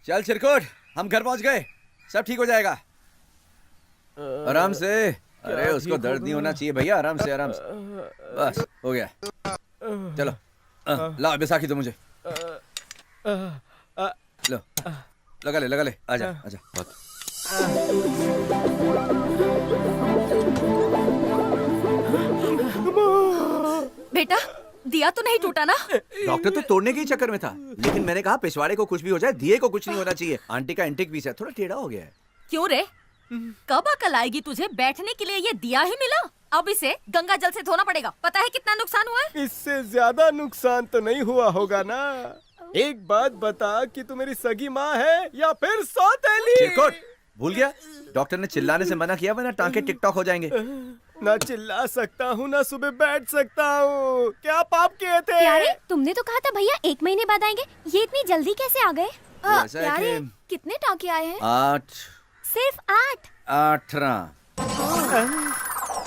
चल चिरकुट, हम घर पहुंच गए, सब ठीक हो जाएगा। आराम से। अरे उसको दर्द नहीं होना चाहिए भैया, आराम से आराम से। बस हो गया। चलो ला बैसाखी दो मुझे। लो लगा ले आजा आजा। बेटा दिया तो नहीं टूटा ना? डॉक्टर तो तोड़ने के ही चक्कर में था, लेकिन मैंने कहा पिछवाड़े को कुछ भी हो जाए दिए को कुछ नहीं होना चाहिए। आंटी का एंटीक पीस है, थोड़ा टेढ़ा हो गया है। क्यों रे? कब अकल आएगी तुझे? बैठने के लिए ये दिया ही मिला, अब इसे गंगा जल से धोना पड़ेगा। पता है कितना नुकसान हुआ है? इससे ज्यादा नुकसान तो नहीं हुआ होगा ना। एक बात बता कि तू मेरी सगी माँ है या फिर सौतेली? चिरकुट, भूल गया? डॉक्टर ने चिल्लाने से मना किया, वरना टांके टिकटॉक हो जाएंगे। ना चिल्ला सकता हूँ ना सुबह बैठ सकता हूँ। क्या पाप किए थे? प्यारे, तुमने तो कहा था भैया 1 महीने बाद आएंगे, ये इतनी जल्दी कैसे आ गए? ऐसा है प्यारे, कि- कितने टाँके आए हैं? 8 सिर्फ 8? 18।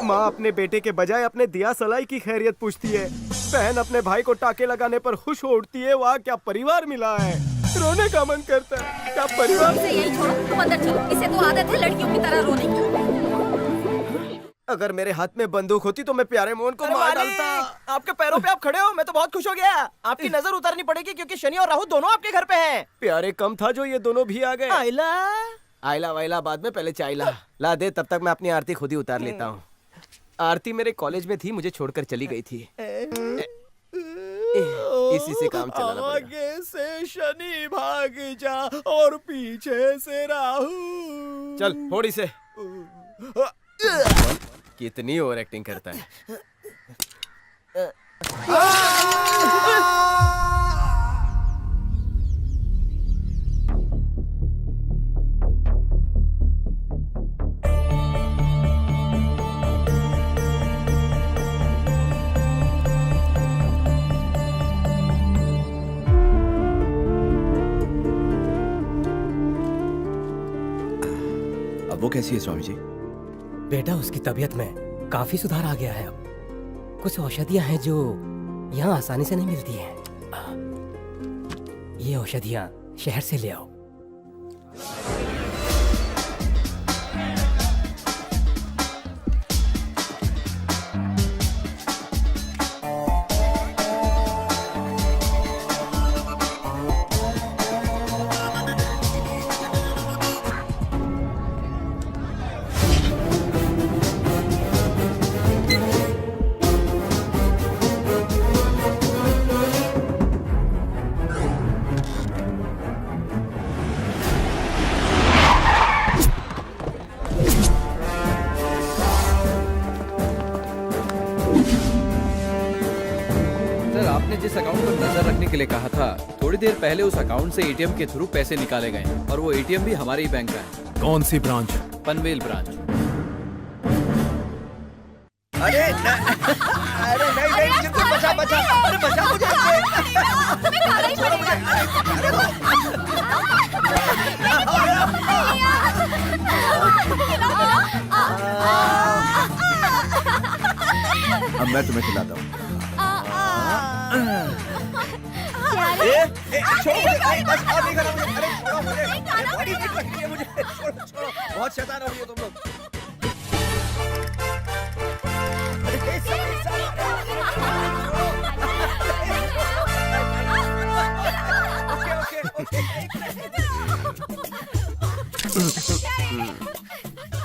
माँ अपने बेटे के बजाय अपने दिया सलाई की खैरियत पूछती है। बहन अपने भाई को टाके लगाने पर खुश हो उठती है। वाह क्या परिवार मिला है। रोने का मन करता है। क्या परिवार। इसे यही छोड़ो, तुम अंदर चलो। इसे तो आदत है लड़कियों की तरह रोने की। अगर मेरे हाथ में बंदूक होती तो मैं प्यारे मोहन को मार डालता। आपके पैरों पे आप खड़े हो, मैं तो बहुत खुश हो गया। आपकी नजर उतारनी पड़ेगी क्योंकि शनि और राहु दोनों आपके घर पे हैं। प्यारे कम था जो ये दोनों भी आ गए। आइला आइला वाइला बाद में, पहले चाइला ला दे। तब तक मैं अपनी आरती खुद ही उतार लेता हूँ। आरती मेरे कॉलेज में थी, मुझे छोड़कर चली गई थी। इसी से काम चलाना पड़ेगा। आगे से शनि भाग जा और पीछे से राहु। चल फोड़ इसे। कितनी ओवर एक्टिंग करता है। अब वो कैसी है स्वामी जी? बेटा उसकी तबीयत में काफी सुधार आ गया है। अब कुछ औषधियां हैं जो यहाँ आसानी से नहीं मिलती हैं। ये औषधियां शहर से ले आओ। सर, आपने जिस अकाउंट पर नजर रखने के लिए कहा था, थोड़ी देर पहले उस अकाउंट से एटीएम के थ्रू पैसे निकाले गए और वो एटीएम भी हमारे ही बैंक का है। कौन सी ब्रांच? पनवेल ब्रांच। अरे नहीं चिरकुट, बचा अरे बचा मुझे। अब मैं तुम्हें खिलाता हूँ। छोड़ो मुझे, बस और नहीं करना मुझे। अरे छोड़ो मुझे, अरे बड़ी भीख लग रही है मुझे। छोड़ो, बहुत शैतान हो रही हो तुम लोग।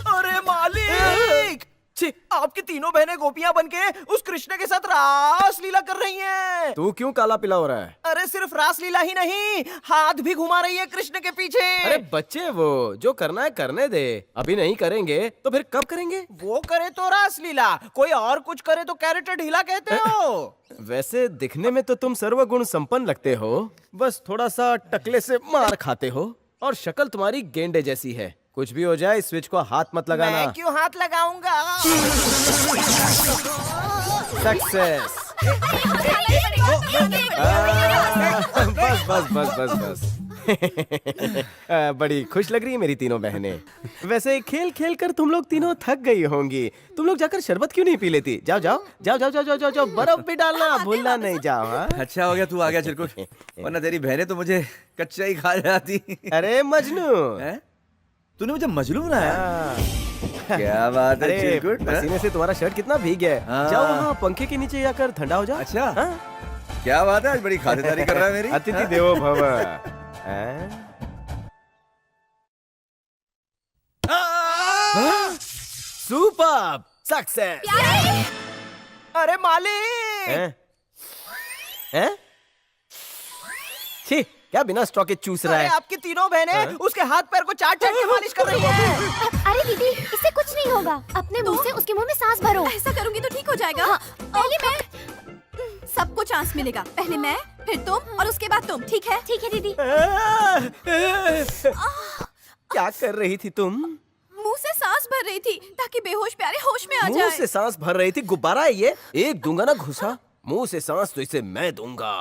अरे मालिक, छी, आपकी तीनों बहनें गोपियां बनके उस कृष्ण के साथ रास लीला कर रही हैं। तू क्यों काला पीला हो रहा है? अरे सिर्फ रास लीला ही नहीं, हाथ भी घुमा रही है कृष्ण के पीछे। अरे बच्चे, वो जो करना है करने दे। अभी नहीं करेंगे तो फिर कब करेंगे? वो करे तो रास लीला, कोई और कुछ करे तो कैरेक्टर ढीला कहते हो। वैसे दिखने में तो तुम सर्वगुण संपन्न लगते हो, बस थोड़ा सा टकले से मार खाते हो और शक्ल तुम्हारी गेंडे जैसी है। कुछ भी हो जाए, स्विच को हाथ मत लगाना। मैं क्यों हाथ लगाऊंगा? सक्सेस। बस बस बस बस बस। बड़ी खुश लग रही है मेरी तीनों बहनें। वैसे खेल खेल कर तुम लोग तीनों थक गई होंगी। तुम लोग जाकर शरबत क्यों नहीं पी लेती? जाओ जाओ जाओ जाओ जाओ जाओ जाओ, जाओ। बर्फ भी डालना भूलना नहीं। जाओ। हाँ? अच्छा हो गया तू आ गया चिरकुट, वरना तेरी बहनें तो मुझे कच्चा ही खा जाती। अरे मजनू, हैं? तूने मुझे मजनू बनाया? हाँ। क्या बात है अरे चिरकुट, हैं? पसीने से तुम्हारा शर्ट कितना भीग गया है। हाँ। जाओ वहाँ पंखे के नीचे जाकर ठंडा हो जाओ। अच्छा। हाँ? क्या बात है, आज बड़ी खातिरदारी कर रहा है मेरी। अतिथि देवो भव। Super success. अरे मालिक, हैं? छी, क्या बिना स्टॉक के चूस रहा अरे है? आपकी तीनों बहनें उसके हाथ पैर को चाट चाट के मालिश कर रही हैं। अरे दीदी, इससे कुछ नहीं होगा। अपने मुंह से उसके मुंह में सांस भरो। ऐसा करूंगी तो ठीक हो जाएगा। हाँ, पहले मैं, सबको चांस मिलेगा। पहले मैं, फिर तुम और उसके बाद तुम, ठीक है? ठीक है दीदी। क्या कर रही थी तुम? मुंह से सांस भर रही थी ताकि बेहोश प्यारे होश में आ मुंह जाए। से सांस भर रही थी? गुब्बारा है ये? एक दूंगा ना घुसा। मुंह से सांस तो इसे मैं दूंगा।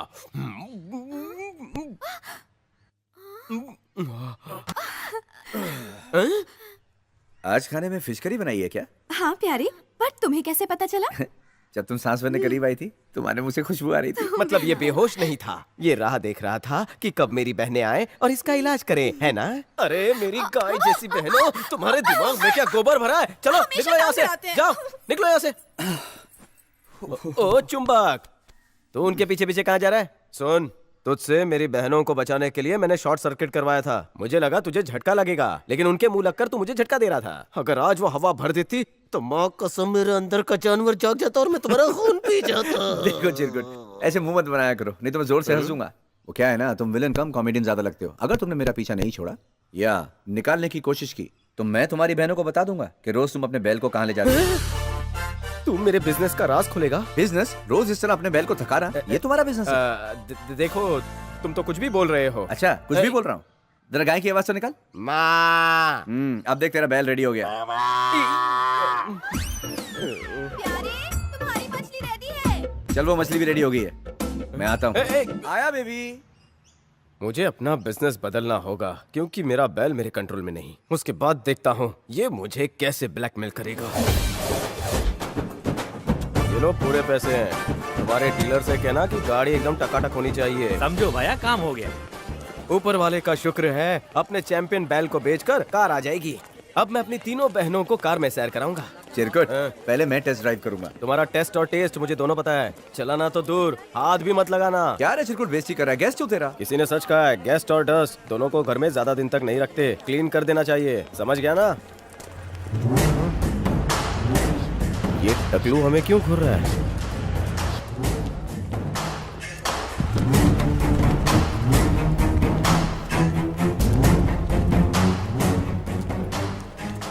आज खाने में फिश करी बनाई है क्या? हाँ प्यारी, पर तुम्हें कैसे पता चला? जब तुम सांस भरने करीब आई थी तुम्हारे मुंह से खुशबू आ रही थी। मतलब ये बेहोश नहीं था, ये राह देख रहा था कि कब मेरी बहनें आए और इसका इलाज करें, है ना? अरे मेरी गाय जैसी बहनों, तुम्हारे दिमाग में क्या गोबर भरा है? चलो निकलो यहाँ से, आते हैं। जाओ निकलो यहाँ से। ओ चुंबक, तू उनके पीछे पीछे कहाँ जा रहा है? सुन, तुझसे मेरी बहनों को बचाने के लिए मैंने शॉर्ट सर्किट करवाया था। मुझे लगा तुझे झटका लगेगा, लेकिन उनके मुंह लगकर तू मुझे झटका दे रहा था। अगर आज वो हवा भर देती तो माँ कसम मेरे अंदर का जानवर जाग जाता और मैं तुम्हारा खून पी जाता। देखो चिरकुट, ऐसे मुंह मत बनाया करो, नहीं तो मैं जोर से हंसूंगा। वो क्या है ना, तुम विलन कम कॉमेडियन ज्यादा लगते हो। अगर तुमने मेरा पीछा नहीं छोड़ा या निकालने की कोशिश की तो मैं तुम्हारी बहनों को बता दूंगा कि रोज तुम अपने बैल को कहाँ ले जाते हो। तू मेरे बिजनेस का राज खोलेगा? बिजनेस? रोज इस तरह अपने बैल को थका रहा, ये तुम्हारा बिजनेस है? देखो, तुम तो कुछ भी बोल रहे हो। अच्छा, कुछ भी बोल रहा हूँ। जरा गाय की आवाज तो निकाल। माँ। अब देख तेरा बैल रेडी हो गया। प्यारी, तुम्हारी मछली रेडी है। चल वो मछली भी रेडी हो गई है, मैं आता हूँ। आया बेबी। मुझे अपना बिजनेस बदलना होगा क्योंकि मेरा बैल मेरे कंट्रोल में नहीं। उसके बाद देखता हूँ ये मुझे कैसे ब्लैकमेल करेगा। ये लो पूरे पैसे हैं। तुम्हारे डीलर से कहना कि गाड़ी एकदम टकाटक होनी चाहिए। समझो भैया, काम हो गया। ऊपर वाले का शुक्र है, अपने चैंपियन बैल को बेचकर कार आ जाएगी। अब मैं अपनी तीनों बहनों को कार में सैर कराऊंगा। चिरकुट, पहले मैं टेस्ट ड्राइव करूंगा। तुम्हारा टेस्ट और टेस्ट मुझे दोनों पता है। चलाना तो दूर, हाथ भी मत लगाना। क्या रे चिरकुट, बेइज्जती कर रहा है? गेस्ट हो तेरा। किसी ने सच कहा है, गेस्ट और डस्ट दोनों को घर में ज्यादा दिन तक नहीं रखते, क्लीन कर देना चाहिए। समझ गया ना? ये टकलू हमें क्यों घूर रहा है?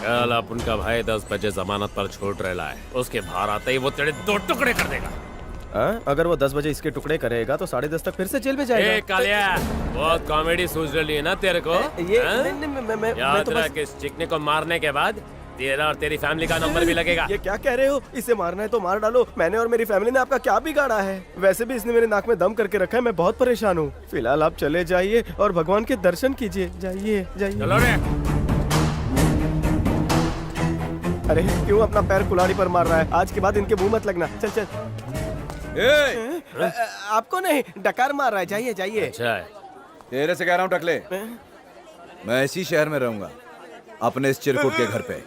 कल आप उनका भाई 10 बजे जमानत पर छोड़ रहा है। उसके बाहर आते ही वो तेरे 2 टुकड़े कर देगा। अगर वो 10 बजे इसके टुकड़े करेगा तो 10:30 तक फिर से जेल में जाएगा। ए कालिया, बहुत कॉमेडी सूझ रही है ना तेरे को? ये हाँ? नहीं, मैं याद तो बस... रख, इस चिकने को मारने के बाद तेरा और तेरी फैमिली का नंबर भी लगेगा। ये क्या कह रहे हो? इसे मारना है तो मार डालो। मैंने और मेरी फैमिली ने आपका क्या बिगाड़ा है? वैसे भी इसने मेरे नाक में दम करके रखा है। मैं बहुत परेशान हूँ। फिलहाल आप चले जाइए और भगवान के दर्शन कीजिए। जाइए जाइए। चलो रे। अरे क्यों अपना पैर कुल्हाड़ी पर मार रहा है? आज के बाद इनके मुंह मत लगना। चल चल। आपको नहीं, डकार मार रहा है। जाइए जाइए। अच्छा है। तेरे से कह रहा हूँ टकले, मैं इसी शहर में रहूंगा, अपने इस चिरकुट के घर पे।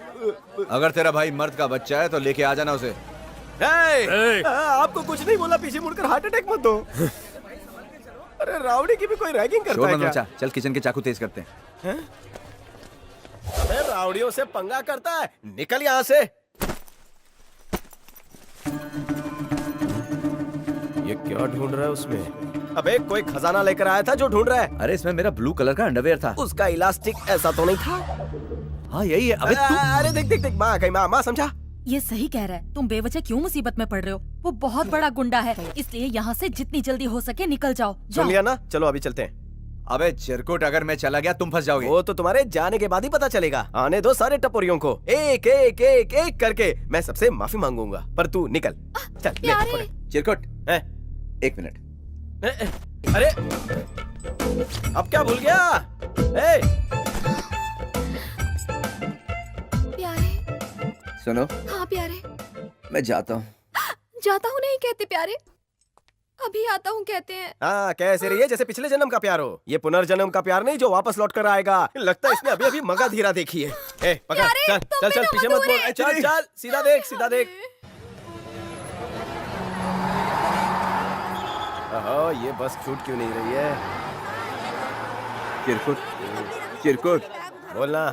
अगर तेरा भाई मर्द का बच्चा है तो लेके आ जाना उसे। आपको कुछ नहीं बोला, पीछे मुड़कर हार्ट अटैक मत दो। अरे रावड़ी की भी कोई रैगिंग करता शोर है मत क्या? मचा, चल किचन के चाकू तेज करते हैं। अरे रावड़ियों से पंगा करता है, निकल यहाँ से। ये क्या ढूंढ रहा है उसमें? अबे कोई खजाना लेकर आया था जो ढूंढ रहा है? अरे इसमें मेरा ब्लू कलर का अंडरवेयर था। उसका इलास्टिक ऐसा तो नहीं था? हाँ यही है। अबे तू अरे देख देख देख, माँ आ गई। माँ समझा? ये सही कह रहा है। तुम बेवजह क्यों मुसीबत में पड़ रहे हो? वो बहुत बड़ा गुंडा है, इसलिए यहाँ से जितनी जल्दी हो सके निकल जाओ। सुन लिया ना? चलो अभी चलते हैं। अबे चिरकुट, अगर मैं चला गया तुम फंस जाओगे। वो तो तुम्हारे जाने के बाद ही पता चलेगा। आने दो सारे टपोरियों को, एक एक एक एक करके। मैं सबसे माफी मांगूंगा, पर तू निकल। चल ले पकड़। चिरकुट, हैं? 1 मिनट। अरे अब क्या भूल गया? ए, प्यारे, सुनो, हाँ प्यारे, मैं जाता हूँ। जाता हूँ नहीं कहते प्यारे, अभी आता हूँ कहते हैं। हाँ कैसे रही है जैसे पिछले जन्म का प्यार हो। ये पुनर्जन्म का प्यार नहीं जो वापस लौट कर आएगा। लगता है इसने अभी अभी मगा धीरा देखी है। ए, पकड़, प्यारे, चल तुम चल भी चल तो पीछे मत मधुर बोल। है। चल चल सीधा देख, सीधा देख। ओहो, ये बस छूट क्यों नहीं रही है? चिरकुट, चिरकुट, बोलना।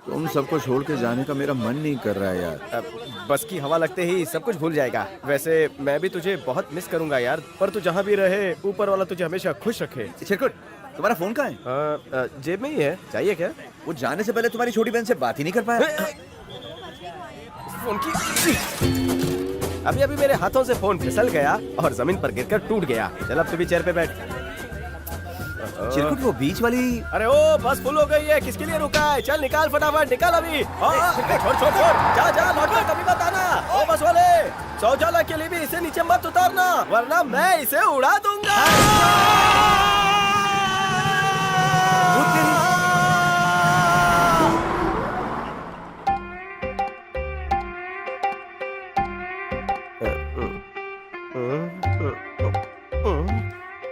तुम सबको छोड़ के जाने का मेरा मन नहीं कर रहा है यार। बस की हवा लगते ही सब कुछ भूल जाएगा। वैसे मैं भी तुझे बहुत मिस करूंगा यार, पर तू जहाँ भी रहे ऊपर वाला तुझे हमेशा खुश रखे। चिरकुट, तुम्हारा फोन कहाँ है? जेब में ही है, चाहिए क्या? वो जाने से पहले तुम्हारी छोटी बहन से बात ही नहीं कर पाया। फोन की अभी अभी मेरे हाथों से फोन फिसल गया और जमीन पर गिरकर टूट गया। चल अब तू भी चेयर पे बैठ। चिरकुट, वो बीच वाली। अरे ओ बस फुल हो गई है, किसके लिए रुका है? चल निकाल फटाफट, निकाल अभी। छोड़ छोड़ छोड़, जा जा, लौट कर कभी मत आना। ओ बस वाले, शौचालय के लिए भी इसे नीचे मत उतारना, वरना मैं इसे उड़ा दूंगा।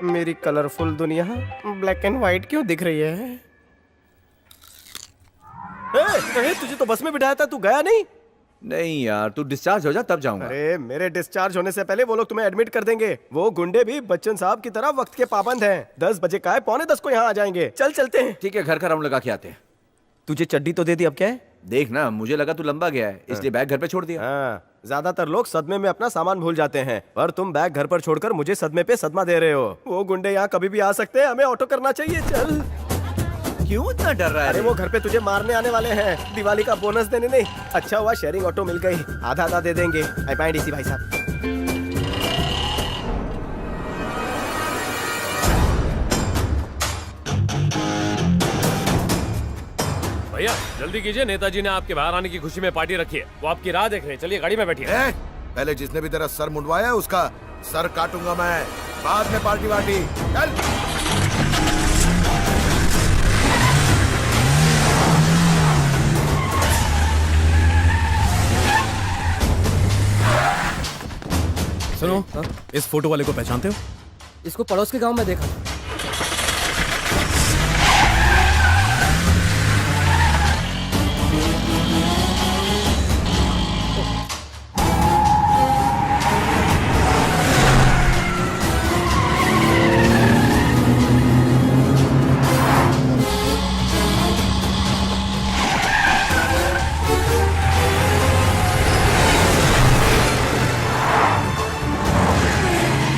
मेरी कलरफुल दुनिया ब्लैक एंड व्हाइट क्यों दिख रही है? तुझे तो बस में बिठाया था, तू गया नहीं? नहीं यार, तू डिस्चार्ज हो जा तब जाऊंगा। अरे मेरे डिस्चार्ज होने से पहले वो लोग तुम्हें एडमिट कर देंगे। वो गुंडे भी बच्चन साहब की तरह वक्त के पाबंद हैं। 10 बजे का है, 9:45 को यहाँ आ जाएंगे। चल चलते हैं। ठीक है, घर का राउंड लगा के आते हैं। तुझे चड्डी तो दे दी, अब क्या है? देख ना, मुझे लगा तू लंबा गया है, इसलिए बैग घर पे छोड़ दिया। हाँ, ज्यादातर लोग सदमे में अपना सामान भूल जाते हैं, पर तुम बैग घर पर छोड़कर मुझे सदमे पे सदमा दे रहे हो। वो गुंडे यहाँ कभी भी आ सकते हैं, हमें ऑटो करना चाहिए। चल। क्यों इतना डर रहा है? अरे वो घर पे तुझे मारने आने वाले हैं, दिवाली का बोनस देने नहीं। अच्छा हुआ शेयरिंग ऑटो मिल गई, आधा आधा दे देंगे। आई पाए डीसी भाई साहब। भैया जल्दी कीजिए, नेताजी ने आपके बाहर आने की खुशी में पार्टी रखी है। वो आपकी राह देख रहे हैं। चलिए गाड़ी में बैठिए। पहले जिसने भी तेरा सर मुंडवाया है उसका सर काटूंगा मैं, बाद में पार्टी वार्टी। चल। सुनो, इस फोटो वाले को पहचानते हो? इसको पड़ोस के गांव में देखा था।